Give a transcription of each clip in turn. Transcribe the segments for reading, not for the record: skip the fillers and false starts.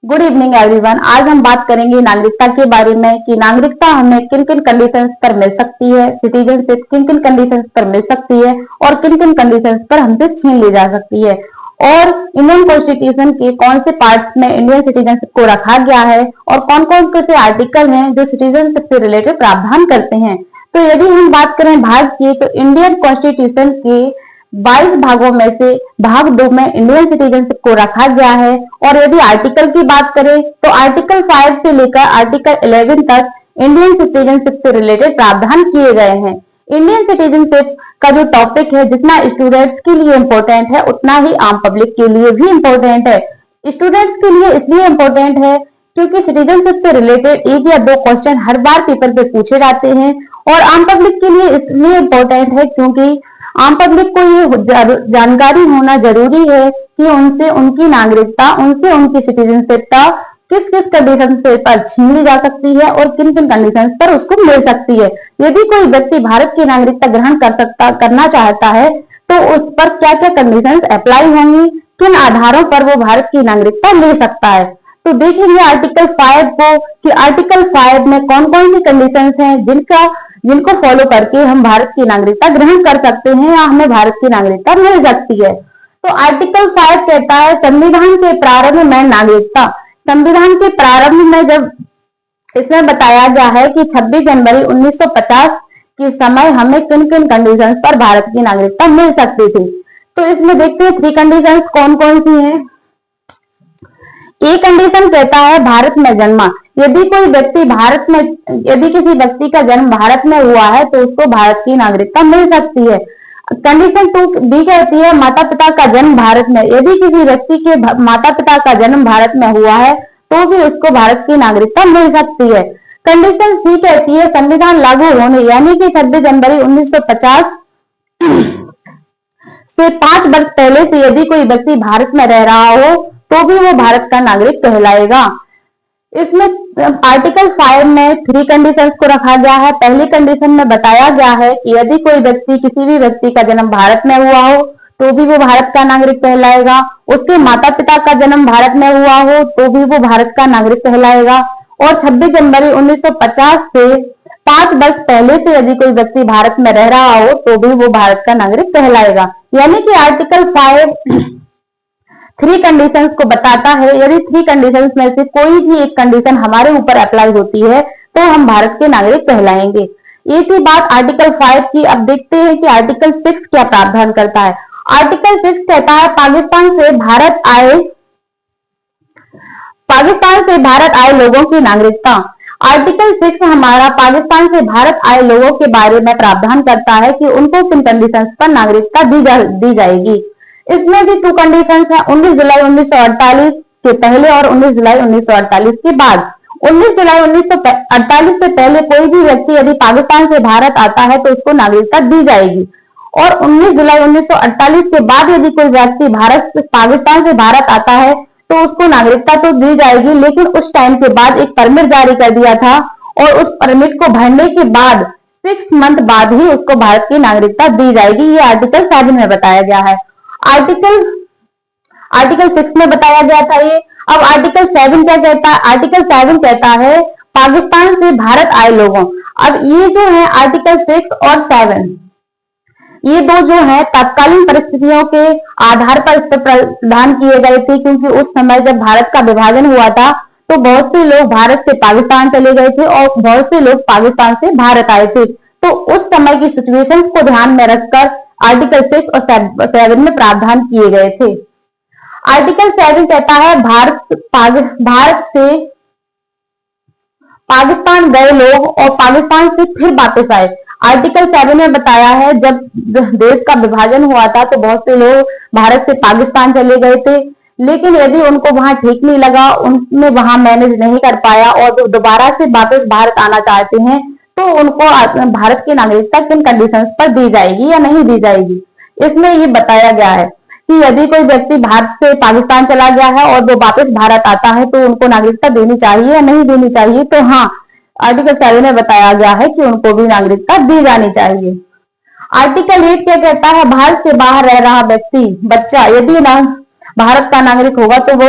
Good evening everyone. आज हम बात करेंगे नागरिकता के बारे में कि नागरिकता हमें किन किन कंडीशंस पर मिल सकती है, सिटीजनशिप किन किन कंडीशंस पर मिल सकती है और किन किन कंडीशंस पर हमसे छीन ली जा सकती है, और इंडियन कॉन्स्टिट्यूशन के कौन से पार्ट्स में इंडियन सिटीजनशिप को रखा गया है और कौन कौन से आर्टिकल हैं जो सिटीजनशिप से रिलेटेड प्रावधान करते हैं। तो यदि हम बात करें भाग की, तो इंडियन कॉन्स्टिट्यूशन के 22 भागों में से भाग 2 में इंडियन सिटीजनशिप को रखा गया है। और यदि आर्टिकल की बात करें तो आर्टिकल 5 से लेकर आर्टिकल 11 तक इंडियन सिटीजनशिप से रिलेटेड प्रावधान किए गए हैं। इंडियन सिटीजनशिप का जो टॉपिक है, जितना स्टूडेंट्स के लिए इम्पोर्टेंट है उतना ही आम पब्लिक के लिए भी इम्पोर्टेंट है। स्टूडेंट्स के लिए इसलिए इम्पोर्टेंट है क्योंकि सिटीजनशिप से रिलेटेड 1 या 2 क्वेश्चन हर बार पेपर पे पूछे जाते हैं, और आम पब्लिक के लिए इसलिए इम्पोर्टेंट है क्योंकि आम पब्लिक को ये जानकारी होना जरूरी है कि उनसे उनकी नागरिकता, उनसे उनकी सिटीजनशिप का किस किस कंडीशन से पर छीन ली जा सकती है और किन किन कंडीशन पर उसको मिल सकती है। यदि कोई व्यक्ति भारत की नागरिकता ग्रहण करना चाहता है तो उस पर क्या क्या कंडीशन अप्लाई होंगी, किन आधारों पर वो भारत की नागरिकता ले सकता है। तो देखेंगे आर्टिकल 5 को कि आर्टिकल 5 में कौन कौन सी कंडीशंस हैं जिनको फॉलो करके हम भारत की नागरिकता ग्रहण कर सकते हैं या हमें भारत की नागरिकता मिल सकती है। तो आर्टिकल 5 कहता है संविधान के प्रारंभ में नागरिकता। संविधान के प्रारंभ में जब इसमें बताया गया है कि 26 जनवरी 1950 के समय हमें किन किन कंडीशंस पर भारत की नागरिकता मिल सकती थी। तो इसमें देखते हैं 3 कंडीशंस कौन कौन सी हैं। ए कंडीशन कहता है भारत में जन्मा। यदि किसी व्यक्ति का जन्म भारत में हुआ है तो उसको भारत की नागरिकता मिल सकती है। कंडीशन 2 बी कहती है माता पिता का जन्म भारत में। यदि किसी व्यक्ति के माता पिता का जन्म भारत में हुआ है तो भी उसको भारत की नागरिकता मिल सकती है। कंडीशन सी कहती है संविधान लागू होने, यानी कि 26 जनवरी 1950 से 5 वर्ष पहले से यदि कोई व्यक्ति भारत में रह रहा हो तो भी वो भारत का नागरिक कहलाएगा। इसमें आर्टिकल 5 में 3 कंडीशंस को रखा गया है। पहली कंडीशन में बताया गया है कि यदि कोई व्यक्ति, किसी भी व्यक्ति का जन्म भारत में हुआ हो तो भी वो भारत का नागरिक कहलाएगा। उसके माता पिता का जन्म भारत में हुआ हो तो भी वो भारत का नागरिक कहलाएगा। और 26 जनवरी 1950 से 5 वर्ष पहले से यदि कोई व्यक्ति भारत में रह रहा हो तो भी वो भारत का नागरिक कहलाएगा। यानी कि आर्टिकल 5 3 कंडीशंस को बताता है। यदि 3 कंडीशंस में से कोई भी एक कंडीशन हमारे ऊपर अप्लाई होती है तो हम भारत के नागरिक कहलाएंगे। ये थी बात आर्टिकल 5 की। अब देखते हैं कि आर्टिकल 6 क्या प्रावधान करता है। आर्टिकल 6 कहता है पाकिस्तान से भारत आए लोगों की नागरिकता। आर्टिकल 6 हमारा पाकिस्तान से भारत आए लोगों के बारे में प्रावधान करता है कि उनको किन कंडीशंस पर नागरिकता दी जाएगी। इसमें भी 2 कंडीशन है, 19 जुलाई 1948 के पहले और 19 जुलाई 1948 के बाद। 19 जुलाई 1948 से पहले कोई भी व्यक्ति यदि पाकिस्तान से भारत आता है तो उसको नागरिकता दी जाएगी, और 19 जुलाई 1948 के बाद यदि कोई व्यक्ति पाकिस्तान से भारत आता है तो उसको नागरिकता तो दी जाएगी, लेकिन उस टाइम के बाद एक परमिट जारी कर दिया था, और उस परमिट को भरने के बाद 6 मंथ बाद ही उसको भारत की नागरिकता दी जाएगी। ये आर्टिकल 7 में बताया गया है। आर्टिकल 6 में बताया गया था ये। अब आर्टिकल 7 क्या कहता है। आर्टिकल 7 कहता है पाकिस्तान से भारत आए लोगों। अब ये जो है आर्टिकल 6 और 7, ये 2 जो है तत्कालीन परिस्थितियों के आधार पर इस पर प्रावधान किए गए थे, क्योंकि उस समय जब भारत का विभाजन हुआ था तो बहुत से लोग भारत से पाकिस्तान चले गए थे और बहुत से लोग पाकिस्तान से भारत आए थे। तो उस समय की सिचुएशन को ध्यान में रखकर आर्टिकल 6 और 7 में प्रावधान किए गए थे। आर्टिकल 7 कहता है भारत से पाकिस्तान गए लोग और पाकिस्तान से फिर वापस आए। आर्टिकल 7 में बताया है जब देश का विभाजन हुआ था तो बहुत से लोग भारत से पाकिस्तान चले गए थे, लेकिन यदि उनको वहां ठीक नहीं लगा, उन्होंने वहां मैनेज नहीं कर पाया और दोबारा से वापस भारत आना चाहते हैं तो उनको भारत की नागरिकता किन कंडीशंस पर दी जाएगी या नहीं दी जाएगी। इसमें ये बताया गया है कि यदि कोई व्यक्ति भारत से पाकिस्तान चला गया है और वो वापस भारत आता है तो उनको नागरिकता देनी चाहिए या नहीं देनी चाहिए। तो हाँ, आर्टिकल 7 में बताया गया है कि उनको भी नागरिकता दी जानी चाहिए। आर्टिकल 8 क्या कहता है भारत से बाहर रह रहा व्यक्ति, बच्चा यदि भारत का नागरिक होगा तो वो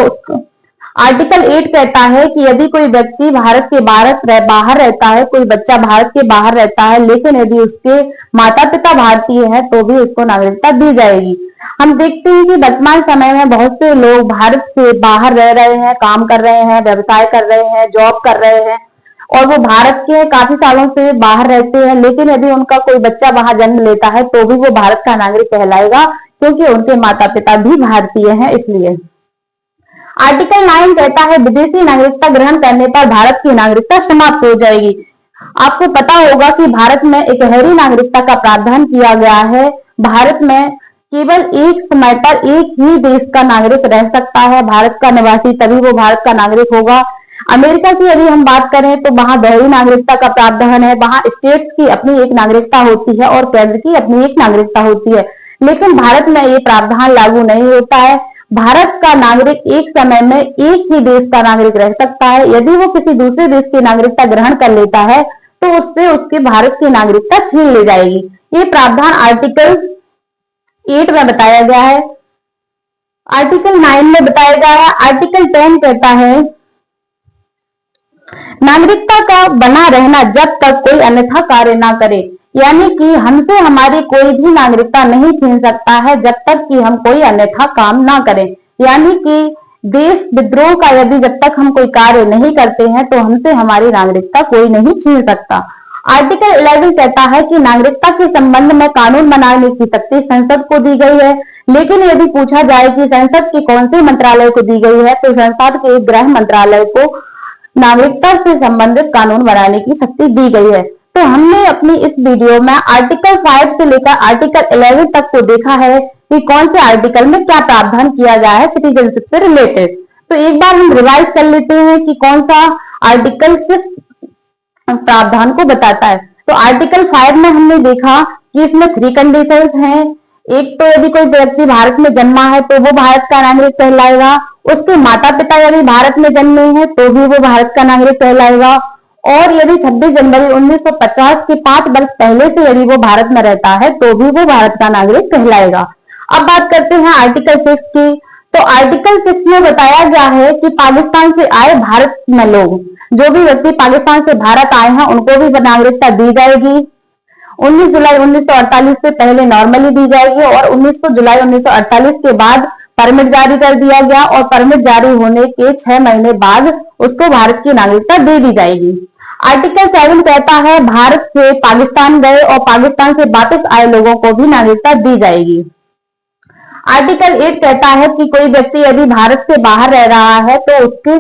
आर्टिकल 8 कहता है कि यदि कोई व्यक्ति भारत के बाहर रहता है, कोई बच्चा भारत के बाहर रहता है, लेकिन यदि उसके माता पिता भारतीय हैं तो भी उसको नागरिकता दी जाएगी। हम देखते हैं कि वर्तमान समय में बहुत से लोग भारत से बाहर रह रहे हैं, काम कर रहे हैं, व्यवसाय कर रहे हैं, जॉब कर रहे हैं और वो भारत के काफी सालों से बाहर रहते हैं, लेकिन यदि उनका कोई बच्चा वहां जन्म लेता है तो भी वो भारत का नागरिक कहलाएगा, क्योंकि उनके माता पिता भी भारतीय हैं इसलिए। आर्टिकल 9 कहता है विदेशी नागरिकता ग्रहण करने पर भारत की नागरिकता समाप्त हो जाएगी। आपको पता होगा कि भारत में इकहरी नागरिकता का प्रावधान किया गया है। भारत में केवल एक समय पर एक ही देश का नागरिक रह सकता है, भारत का निवासी, तभी वो भारत का नागरिक होगा। अमेरिका की यदि हम बात करें तो वहां दोहरी नागरिकता का प्रावधान है, वहां स्टेट्स की अपनी एक नागरिकता होती है और केंद्र की अपनी एक नागरिकता होती है, लेकिन भारत में ये प्रावधान लागू नहीं होता है। भारत का नागरिक एक समय में एक ही देश का नागरिक रह सकता है। यदि वो किसी दूसरे देश की नागरिकता ग्रहण कर लेता है तो उससे उसके भारत की नागरिकता छीन ली जाएगी। ये प्रावधान आर्टिकल 8 में बताया गया है। आर्टिकल 9 में बताया गया है। आर्टिकल 10 कहता है नागरिकता का बना रहना जब तक कोई अन्यथा कार्य ना करे, यानी कि हमसे हमारी कोई भी नागरिकता नहीं छीन सकता है जब तक कि हम कोई अन्यथा काम ना करें, यानी कि देश विद्रोह का यदि जब तक हम कोई कार्य नहीं करते हैं तो हमसे हमारी नागरिकता कोई नहीं छीन सकता। आर्टिकल 11 कहता है कि नागरिकता के संबंध में कानून बनाने की शक्ति संसद को दी गई है, लेकिन यदि पूछा जाए कि संसद के कौन से मंत्रालय को दी गई है तो संसद के गृह मंत्रालय को नागरिकता से संबंधित कानून बनाने की शक्ति दी गई है। तो हमने अपनी इस वीडियो में आर्टिकल 5 से लेकर आर्टिकल 11 तक को देखा है कि कौन से आर्टिकल में क्या प्रावधान किया गया है सिटीजनशिप से रिलेटेड। तो एक बार हम रिवाइज कर लेते हैं कि कौन सा आर्टिकल किस प्रावधान को बताता है। तो आर्टिकल 5 में हमने देखा कि इसमें 3 कंडीशंस हैं। एक तो यदि कोई व्यक्ति भारत में जन्मा है तो वो भारत का नागरिक कहलाएगा, उसके माता पिता यदि भारत में जन्मे हैं तो भी वो भारत का नागरिक कहलाएगा, और यदि 26 जनवरी 1950 के 5 वर्ष पहले से यदि वो भारत में रहता है तो भी वो भारत का नागरिक कहलाएगा। अब बात करते हैं आर्टिकल 6 की। तो आर्टिकल 6 में बताया गया है कि पाकिस्तान से आए भारत में लोग, जो भी व्यक्ति पाकिस्तान से भारत आए हैं उनको भी नागरिकता दी जाएगी। 19 जुलाई 1948 से पहले नॉर्मली दी जाएगी और 19 जुलाई 1948 के बाद परमिट जारी कर दिया गया और परमिट जारी होने के 6 महीने बाद उसको भारत की नागरिकता दे दी जाएगी। आर्टिकल 7 कहता है भारत से पाकिस्तान गए और पाकिस्तान से वापस आए लोगों को भी नागरिकता दी जाएगी। आर्टिकल 8 कहता है कि कोई व्यक्ति यदि भारत से बाहर रह रहा है तो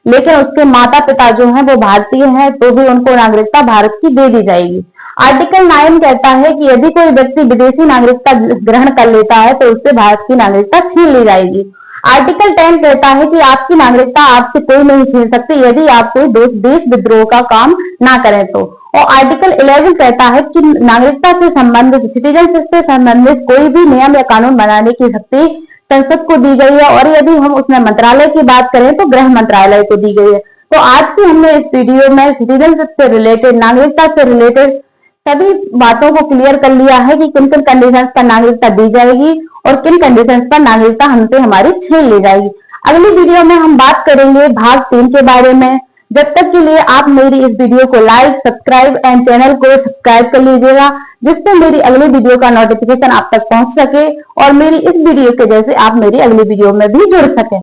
लेकिन उसके माता पिता जो हैं वो भारतीय हैं तो भी उनको नागरिकता भारत की दे दी जाएगी। आर्टिकल 9 कहता है कि यदि कोई व्यक्ति विदेशी नागरिकता ग्रहण कर लेता है तो उससे भारत की नागरिकता छीन ली जाएगी। आर्टिकल 10 कहता है कि आपकी नागरिकता आपसे कोई नहीं छीन सकती यदि आप कोई देश विद्रोह का काम ना करें तो। और आर्टिकल 11 कहता है कि नागरिकता से संबंधित, सिटीजनशिप से संबंधित कोई भी नियम या कानून बनाने की शक्ति संसद को दी गई है, और यदि हम उसमें मंत्रालय की बात करें तो गृह मंत्रालय को दी गई है। तो आज की हमने इस वीडियो में सिटीजनशिप से रिलेटेड, नागरिकता से रिलेटेड सभी बातों को क्लियर कर लिया है कि किन किन कंडीशंस पर नागरिकता दी जाएगी और किन कंडीशंस पर नागरिकता हमसे हमारी छीन ली जाएगी। अगली वीडियो में हम बात करेंगे भाग 3 के बारे में। जब तक के लिए आप मेरी इस वीडियो को लाइक, सब्सक्राइब एंड चैनल को सब्सक्राइब कर लीजिएगा, जिससे मेरी अगली वीडियो का नोटिफिकेशन आप तक पहुंच सके और मेरी इस वीडियो के जैसे आप मेरी अगली वीडियो में भी जुड़ सके।